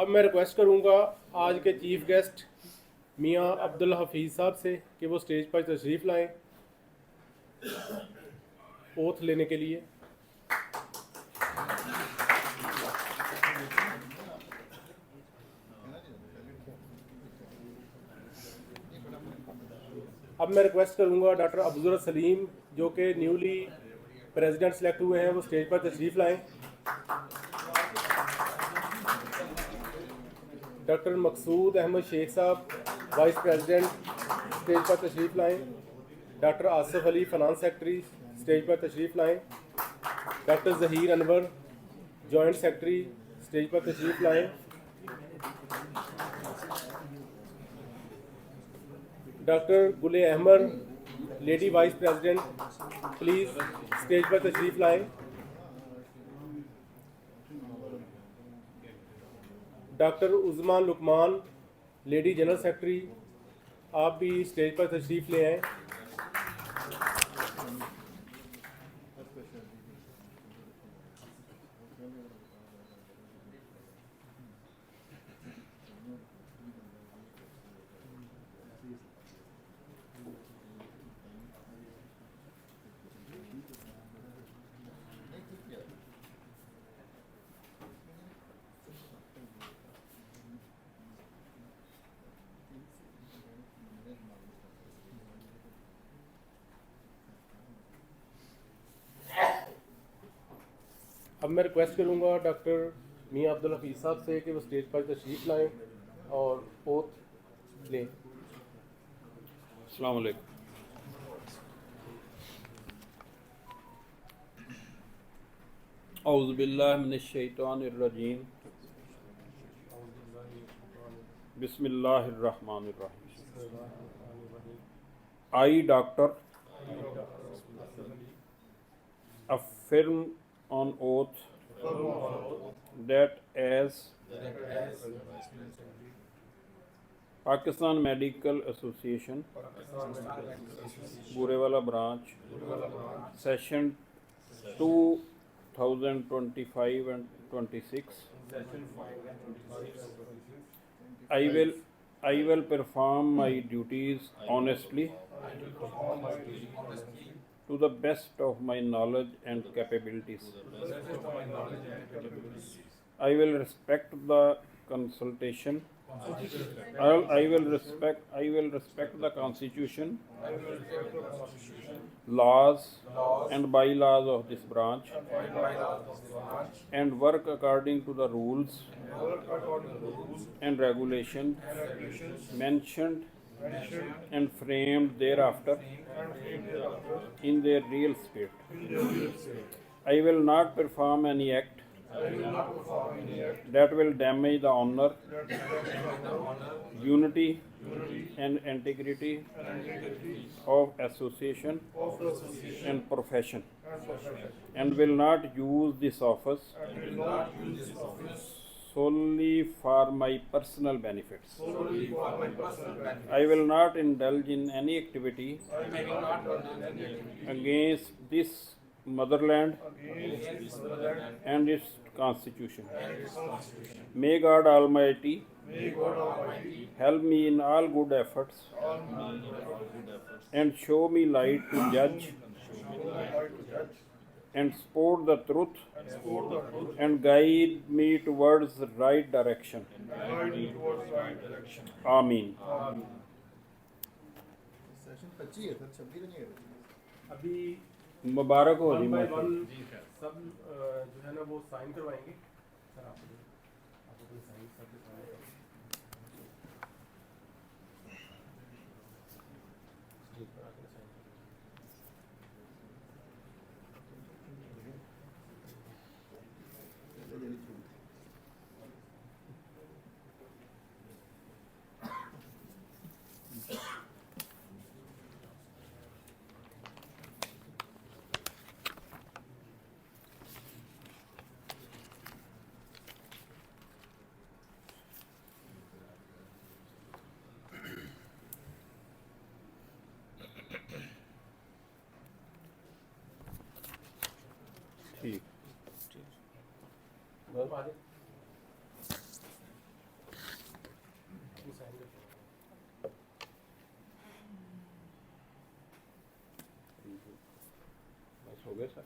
अब मैं रिक्वेस्ट करूंगा आज के चीफ गेस्ट मियां अब्दुल हफीज़ साहब से कि वो स्टेज पर तशरीफ़ लाएं ओथ लेने के लिए। अब मैं रिक्वेस्ट करूंगा डॉक्टर अब्दुल सलीम जो कि न्यूली प्रेसिडेंट सेलेक्ट हुए हैं वो स्टेज पर तशरीफ़ लाएं। डॉक्टर मकसूद अहमद शेख साहब वाइस प्रेसिडेंट स्टेज पर तशरीफ़ लाएं। Doctor Asif Ali finance secretary stage पर तशरीफ़ लाएं। Doctor Zaheer Anwar joint secretary stage पर तशरीफ़ लाएं। Doctor Gule Ahmed lady vice president please stage पर तशरीफ़ लाएं। Doctor Uzman Luqman lady general secretary आप भी स्टेज पर तशरीफ़ ले आएँ। अब मैं रिक्वेस्ट करूँगा डॉक्टर मियां अब्दुल हफीज़ साहब से कि वो स्टेज पर तशरीफ़ लाएं और ओथ लें। अस्सलाम वालेकुम। औज़ु बिल्लाहि मिनश शैतानिर रजीम। बिस्मिल्लाहिर रहमानिर रहीम। I, Doctor, affirm on oath that as Pakistan Medical Association, Burewala branch, session 2025 and 26, I will perform my duties honestly to the best of my knowledge and capabilities. I will respect the consultation. I will respect the Constitution, laws and bylaws of this branch, and work according to the rules and regulations mentioned and framed thereafter in their real spirit. I will not perform any act that will damage the honor, unity, and integrity of association and profession, and will not use this office solely for my personal benefits. I will not indulge in any activity against this motherland and its constitution. May God Almighty help me in all good efforts and show me light to judge and support the truth and guide me towards the right direction. Ameen. अभी मुबारक हो जी। One by one सब जो है ना वो sign करवाएंगे। Sir आप अपने साइन सब गए सर।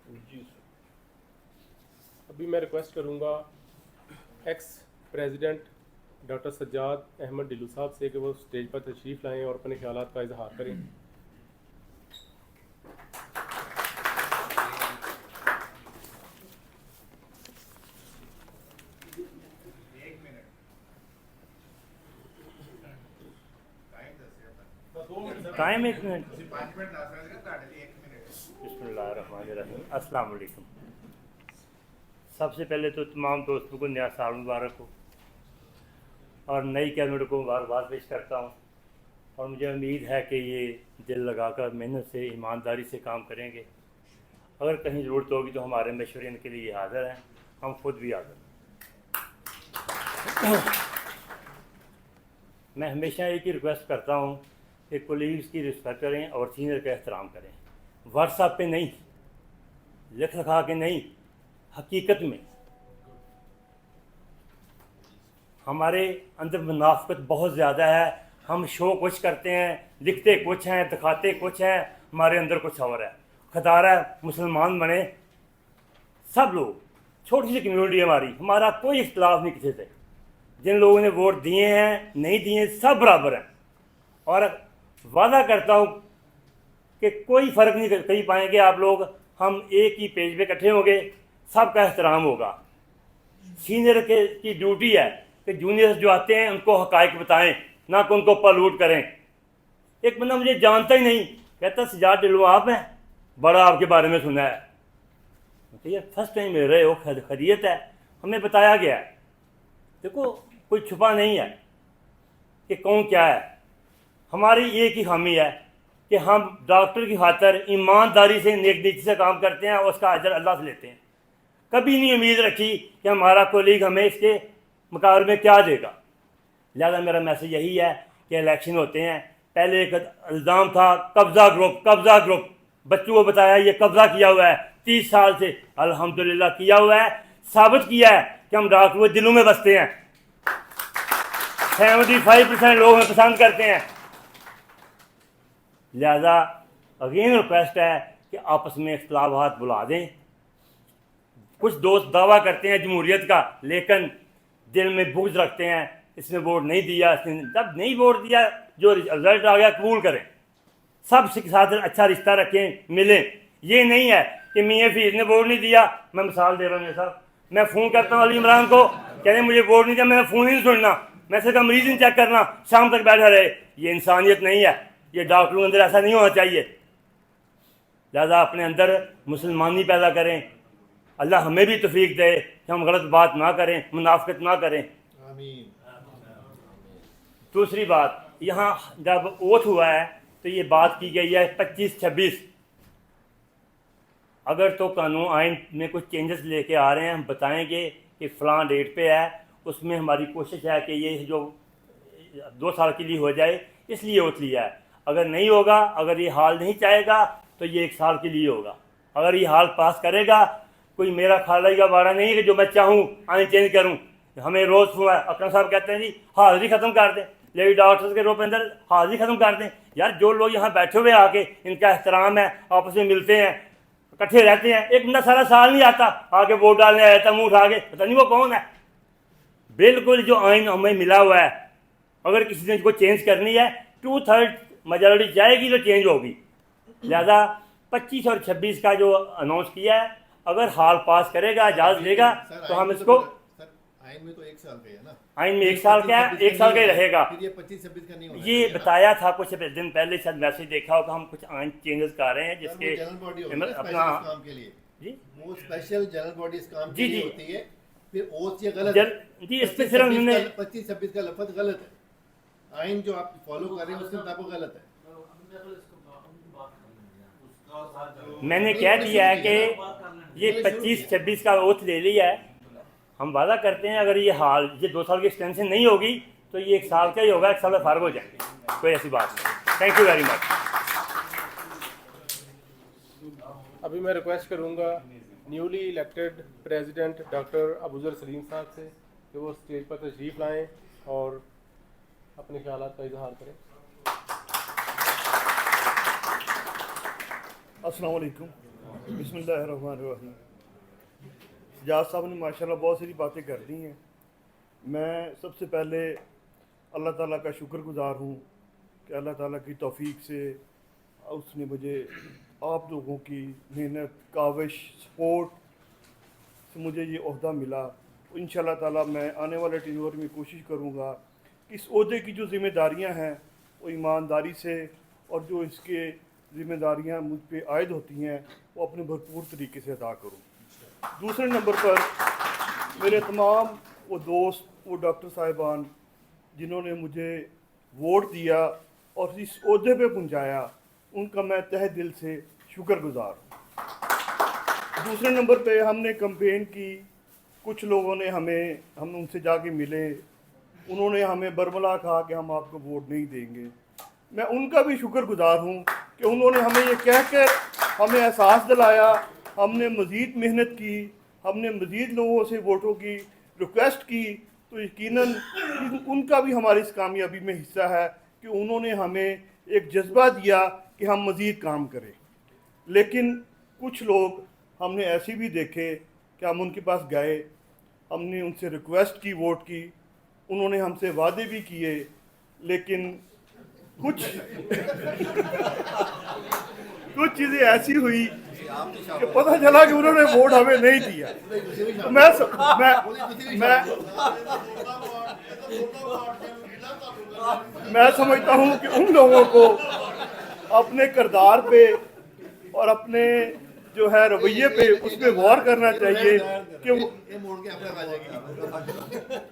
जी सर। अभी मैं रिक्वेस्ट करूंगा ex president doctor Sajjad Ahmed Dillu साहब से कि वो स्टेज पर तशरीफ़ लाएं और अपने ख्यालात का इजहार करें। Time 1 minute. बिस्मिल्लाहिर्रहमानिर्रहीम। अस्सलाम वालेकुम। सबसे पहले तो तमाम दोस्तों को नया साल मुबारक हो और नई कैबिनेट को मुबारकबाद पेश करता हूँ। और मुझे उम्मीद है कि ये दिल लगाकर मेहनत से ईमानदारी से काम करेंगे। अगर कहीं ज़रूरत होगी तो हमारे मशवरे के लिए हाज़िर हैं, हम खुद भी हाज़िर हैं। मैं हमेशा एक ही रिक्वेस्ट करता हूँ कि कोलीग्स की रिस्पेक्ट करें और सीनियर का एहतराम करें। व्हाट्सएप पे नहीं, लिख लिखा के नहीं, हकीकत में हमारे अंदर मुनाफिकत बहुत ज़्यादा है। हम शो कुछ करते हैं, लिखते कुछ हैं, दिखाते कुछ हैं, हमारे अंदर कुछ और है। खतरा है मुसलमान बने सब लोग, छोटी सी कम्युनिटी हमारी, हमारा कोई इख्तलाफ नहीं किसी से। जिन लोगों ने वोट दिए हैं नहीं दिए सब बराबर हैं। और वादा करता हूँ कि कोई फ़र्क नहीं कर पाएंगे आप लोग। हम एक ही पेज पे इकट्ठे होंगे, सबका एहतराम होगा। सीनियर की ड्यूटी है कि जूनियर्स जो आते हैं उनको हक़ाइक़ बताएं, ना कि उनको पलूट करें। एक बंदा मुझे जानता ही नहीं, कहता सज्जाद डिल्लू आप हैं, बड़ा आपके बारे में सुना है। ठीक है, फर्स्ट टाइम मिल रहे हो, खैरियत है, हमें बताया गया है। देखो कोई छुपा नहीं है कि कौन क्या है। हमारी एक ही खामी है कि हम डॉक्टर की खातर ईमानदारी से नेक नीति से काम करते हैं और उसका अजर अल्लाह से लेते हैं। कभी नहीं उम्मीद रखी कि हमारा कोलीग हमें इसके मुकाबले में क्या देगा। लिहाजा मेरा मैसेज यही है कि इलेक्शन होते हैं, पहले एक इल्ज़ाम था कब्ज़ा ग्रुप, बच्चों को बताया ये कब्ज़ा किया हुआ है 30 साल से, अल्हम्दुलिल्लाह किया हुआ है, साबित किया है कि हम डॉक्टर के दिलों में बसते हैं। 75% लोग हमें पसंद करते हैं। लिहाजा अगेन रिक्वेस्ट है कि आपस में इख्तलाफात बुला दें। कुछ दोस्त दावा करते हैं जमहूरियत का, लेकिन दिल में बुग़्ज़ रखते हैं, इसने वोट नहीं दिया, इसने जब नहीं वोट दिया, जो रिजल्ट आ गया कबूल करें, सब के साथ अच्छा रिश्ता रखें, मिलें। ये नहीं है कि मियाँ फीस ने वोट नहीं दिया। मैं मिसाल दे रहा हूँ साहब, मैं फ़ोन करता हूँ अली इमरान को, कहते मुझे वोट नहीं दिया, मैं फ़ोन ही नहीं सुनना, मैं सिर्फ मरीज़ नहीं चेक करना, शाम तक बैठा रहे। ये इंसानियत नहीं है, ये डॉक्टरों के अंदर ऐसा नहीं होना चाहिए। लिहाजा अपने अंदर मुसलमानी पैदा करें, अल्लाह हमें भी तौफीक दे कि हम गलत बात ना करें, मुनाफिकत ना करें। आमीन। दूसरी बात, यहाँ जब ओथ हुआ है तो ये बात की गई है 25-26। अगर तो कानून आइन में कुछ चेंजेस लेके आ रहे हैं, हम बताएंगे कि फ़लाँ डेट पे है, उसमें हमारी कोशिश है कि ये जो 2 साल के लिए हो जाए, इसलिए ओथ लिया है। अगर नहीं होगा, अगर ये हाल नहीं चाहेगा तो ये 1 साल के लिए होगा। अगर ये हाल पास करेगा, कोई मेरा खालाई का बाड़ा नहीं है कि जो मैं चाहूँ आइन चेंज करूँ। हमें रोज़ हुआ अकरम साहब कहते हैं जी हाज़िरी ख़त्म कर दें, लेकिन डॉक्टर्स के रूप में अंदर हाज़िरी ख़त्म कर दें। यार जो लोग यहाँ बैठे हुए आके, इनका एहतराम है, आपस में मिलते हैं, इकट्ठे रहते हैं, एक बंदा सारा साल नहीं आता, आके वोट डालने आया था, मुँह उठा के, पता नहीं वो कौन है। बिल्कुल जो आइन हमें मिला हुआ है, अगर किसी ने इसको चेंज करनी है 2/3 मेजॉरिटी जाएगी तो चेंज होगी। लिहाजा 25 और 26 का जो अनाउंस किया है, अगर हाल पास करेगा, इजाज़त देगा तो हम इसको, आइन में तो 1 साल का है ना, आइन में 1 साल का है, 1 साल का ही रहेगा। फिर ये 25-26 का नहीं होगा। ये बताया था कुछ दिन पहले, शायद मैसेज देखा होगा, हम कुछ आइन चेंजेस कर रहे हैं जिसके जनरल बॉडी होती है अपना काम के लिए जी, वो स्पेशल जनरल बॉडी इस काम के जी, लिए जी। होती है। फिर ओथ ये गलत जी, इस पे सिर्फ उन्होंने 25-26 का लफ्ज़ गलत है। आइन जो आप फॉलो कर रहे हैं उसके मुताबिक गलत है। मैंने कह दिया है कि ये 25-26 का ओथ ले लिया है। हम वादा करते हैं अगर ये हाल, ये 2 साल की एक्सटेंशन नहीं होगी तो ये 1 साल का ही होगा, 1 साल में फार्ग हो जाएंगे, कोई ऐसी बात नहीं। Thank you very much. अभी मैं रिक्वेस्ट करूंगा newly elected president doctor Abuzar Salim साहब से कि वो स्टेज पर तशरीफ़ लाएं और अपने ख्यालात का इजहार करें। अस्सलाम वालेकुम, बिस्मिल्लाहिर्रहमानिर्रहीम। सजाद साहब ने माशाल्लाह बहुत सारी बातें कर दी हैं। मैं सबसे पहले अल्लाह ताला का शुक्रगुजार हूँ कि अल्लाह ताला की तौफीक से उसने मुझे आप लोगों की मेहनत, काविश, सपोर्ट से मुझे ये ओहदा मिला। इंशाल्लाह ताला मैं आने वाले टेन्योर में कोशिश करूँगा कि इस ओहदे की जो ज़िम्मेदारियाँ हैं वो ईमानदारी से और जो इसके ज़िम्मेदारियाँ मुझ पे आयद होती हैं वो अपने भरपूर तरीके से अदा करूँ। दूसरे नंबर पर मेरे तमाम वो दोस्त, वो डॉक्टर साहिबान जिन्होंने मुझे वोट दिया और इस ओहदे पे पहुँचाया, उनका मैं तहे दिल से शुक्रगुजार हूँ। दूसरे नंबर पे हमने कैंपेन की, कुछ लोगों ने हम उनसे जाके मिले, उन्होंने हमें बरमला कहा कि हम आपको वोट नहीं देंगे। मैं उनका भी शुक्रगुजार हूँ कि उन्होंने हमें ये कहकर हमें एहसास दिलाया, हमने मज़ीद मेहनत की, हमने मज़ीद लोगों से वोटों की रिक्वेस्ट की, तो यकीनन उनका भी हमारी इस कामयाबी में हिस्सा है कि उन्होंने हमें एक जज्बा दिया कि हम मज़ीद काम करें। लेकिन कुछ लोग हमने ऐसे भी देखे कि हम उनके पास गए, हमने उनसे रिक्वेस्ट की वोट की, उन्होंने हमसे वादे भी किए, लेकिन कुछ चीज़ें ऐसी हुई कि पता चला कि उन्होंने वोट हमें नहीं दिया। तो मैं समझता हूँ कि उन लोगों को अपने किरदार पे और अपने जो है रवैये पे उस पर गौर करना चाहिए कि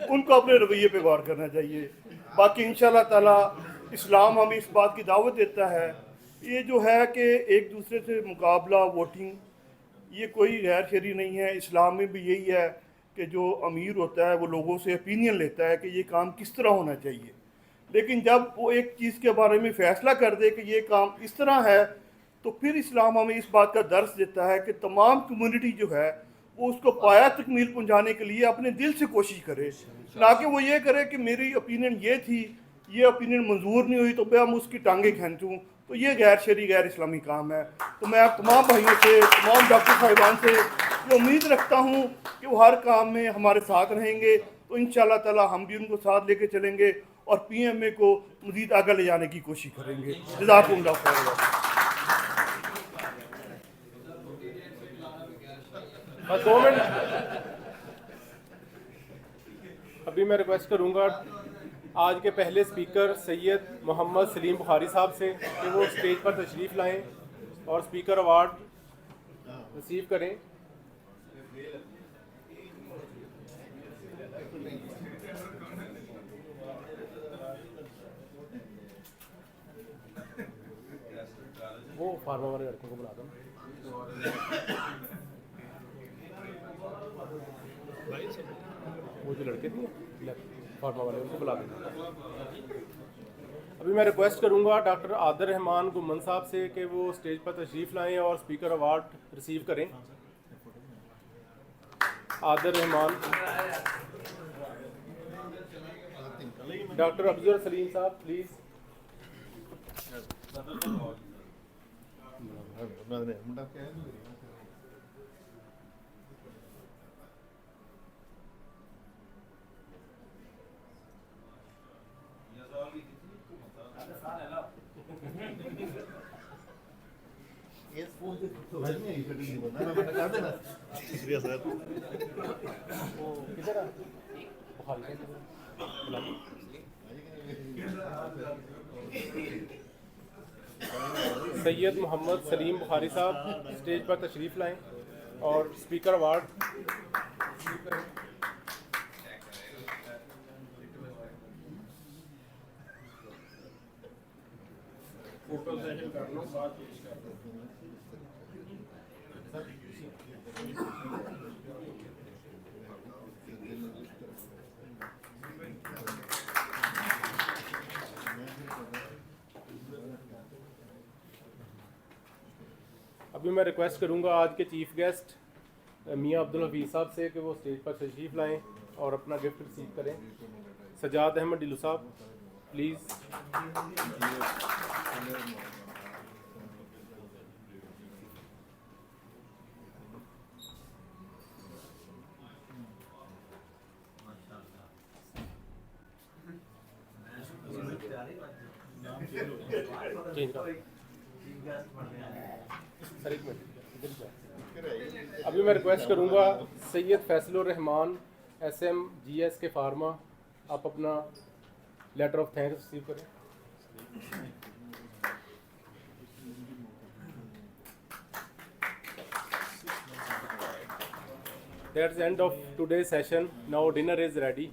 उनको अपने रवैये पे गौर करना चाहिए। बाकी इंशाल्लाह ताला इस्लाम हमें इस बात की दावत देता है, ये जो है कि एक दूसरे से मुकाबला वोटिंग, ये कोई गैर शरई नहीं है। इस्लाम में भी यही है कि जो अमीर होता है वो लोगों से ओपिनियन लेता है कि ये काम किस तरह होना चाहिए, लेकिन जब वो एक चीज़ के बारे में फ़ैसला कर दे कि ये काम इस तरह है, तो फिर इस्लाम हमें इस बात का दर्स देता है कि तमाम कम्युनिटी जो है वो उसको पाया तकमील पहुँचाने के लिए अपने दिल से कोशिश करे, ना कि वो ये करे कि मेरी ओपिनियन ये थी, ये ओपिनियन मंजूर नहीं हुई तो मैं हम उसकी टांगे खींचूँ। तो ये गैर शरई, गैर इस्लामी काम है। तो मैं आप तमाम भाइयों से, तमाम डॉक्टर साहिबान से ये उम्मीद रखता हूँ कि वो हर काम में हमारे साथ रहेंगे, तो इंशाल्लाह ताला हम भी उनको साथ लेके चलेंगे और PMA को मज़ीद आगे ले जाने की कोशिश करेंगे। जज़ाकुमुल्लाह खैर। बस 2 मिनट। अभी मैं रिक्वेस्ट करूंगा आज के पहले स्पीकर सैयद मोहम्मद सलीम बुखारी साहब से कि वो स्टेज पर तशरीफ़ लाएं और स्पीकर अवार्ड रिसीव करें। वो फार्मा वाले लड़कों को बुला दो, वो जो लड़के थे फार्मा वाले उनको बुला दो। अभी मैं रिक्वेस्ट करूंगा डॉक्टर आदिर रहमान गुम्मन साहब से कि वो स्टेज पर तशरीफ़ लाएं और स्पीकर अवार्ड रिसीव करें। आदिर रहमान। डॉक्टर अबूजर सलीम साहब प्लीज़। सैयद मोहम्मद सलीम बुखारी साहब स्टेज पर तशरीफ़ लाएं और स्पीकर अवार्ड। फोटो सेशन कर लो, बात कर लो। अभी मैं रिक्वेस्ट करूंगा आज के चीफ गेस्ट मियां अब्दुल हफीज़ साहब से कि वो स्टेज पर तशरीफ़ लाएं और अपना गिफ्ट रिसीव करें। सजाद अहमद डिल्लू साहब प्लीज़। चेंज करो सर, एक मिनट इधर जाओ। अभी मैं रिक्वेस्ट करूंगा सैयद फैसलुर रहमान SMGS के फार्मा, आप अपना लेटर ऑफ थैंक्स रिसीव करें। That's the end of today's session. Now dinner is ready.